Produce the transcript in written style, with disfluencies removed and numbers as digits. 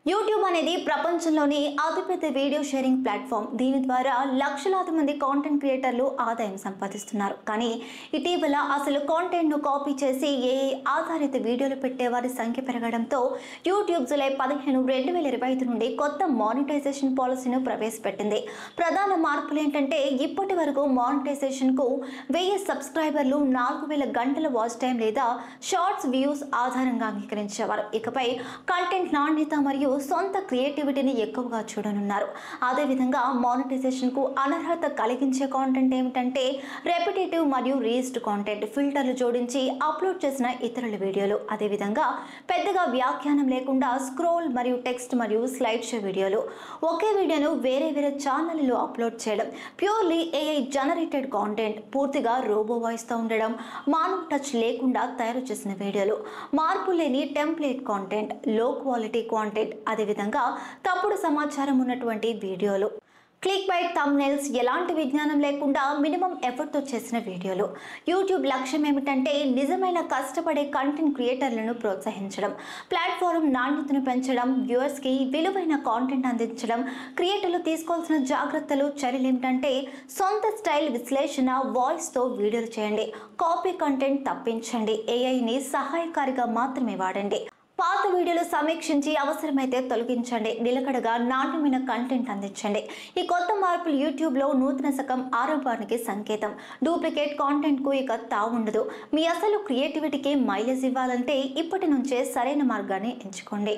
YouTube అనేది ప్రపంచంలోని అతిపెద్ద వీడియో షేరింగ్ ప్లాట్ఫామ్. దీని ద్వారా లక్షలాది మంది కాంటెంట్ క్రియేటర్లు ఆదాయం సంపాదిస్తున్నారు. కానీ ఇటీవల అసలు కాంటెంట్ను కాపీ చేసి ఏఐ ఆధారిత వీడియోలు పెట్టే వారి సంఖ్య పెరగడంతో యూట్యూబ్ జూలై 15, 2025 నుండి కొత్త మానిటైజేషన్ పాలసీని ప్రవేశపెట్టింది. ప్రధాన మార్పులు ఏంటంటే ఇప్పటి వరకు మానిటైజేషన్కు 1000 సబ్స్క్రైబర్లు 4000 గంటల వాచ్ టైం లేదా షార్ట్స్ వ్యూస్ ఆధారంగా అంగీకరించేవారు. ఇకపై కంటెంట్ నాణ్యత మరియు సొంత క్రియేటివిటీని ఎక్కువగా చూడనున్నారు. అదేవిధంగా మానిటైజేషన్ కు అనర్హత కలిగించే కాంటెంట్ ఏమిటంటే రెపిటేటివ్ మరియు రీస్డ్ కాంటెంట్, ఫిల్టర్లు జోడించి అప్లోడ్ చేసిన ఇతరుల వీడియోలు, అదేవిధంగా పెద్దగా వ్యాఖ్యానం లేకుండా స్క్రోల్ మరియు టెక్స్ట్ మరియు స్లైడ్ షో వీడియోలు, ఒకే వీడియోను వేరే ఛానళ్లలో అప్లోడ్ చేయడం, ప్యూర్లీ ఏఐ జనరేటెడ్ కాంటెంట్, పూర్తిగా రోబో వాయిస్ తో ఉండడం, మానవ టచ్ లేకుండా తయారు చేసిన వీడియోలు, మార్పు లేని టెంప్లేట్ కాంటెంట్, లో క్వాలిటీ కాంటెంట్, అదేవిధంగా తప్పుడు సమాచారం ఉన్నటువంటి వీడియోలు, క్లిక్ బైట్ థంబ్నెయిల్స్, ఎలాంటి విజ్ఞానం లేకుండా మినిమం ఎఫర్ట్తో చేసిన వీడియోలు. యూట్యూబ్ లక్ష్యం ఏమిటంటే నిజమైన కష్టపడే కంటెంట్ క్రియేటర్లను ప్రోత్సహించడం, ప్లాట్ఫామ్ నాణ్యతను పెంచడం, వ్యూవర్స్కి విలువైన కాంటెంట్ అందించడం. క్రియేటర్లు తీసుకోవాల్సిన జాగ్రత్తలు, చర్యలు ఏమిటంటే సొంత స్టైల్ విశ్లేషణ, వాయిస్తో వీడియోలు చేయండి, కాపీ కంటెంట్ తప్పించండి, ఏఐని సహాయకారిగా మాత్రమే వాడండి, పాత వీడియోలు సమీక్షించి అవసరమైతే తొలగించండి, నిలకడగా నాణ్యమైన కంటెంట్ అందించండి. ఈ కొత్త మార్పులు యూట్యూబ్లో నూతన శకం ఆరంభానికి సంకేతం. డూప్లికేట్ కాంటెంట్కు ఇక తావుండదు. మీ అసలు క్రియేటివిటీకి మైలేజ్ ఇవ్వాలంటే ఇప్పటి నుంచే సరైన మార్గాన్ని ఎంచుకోండి.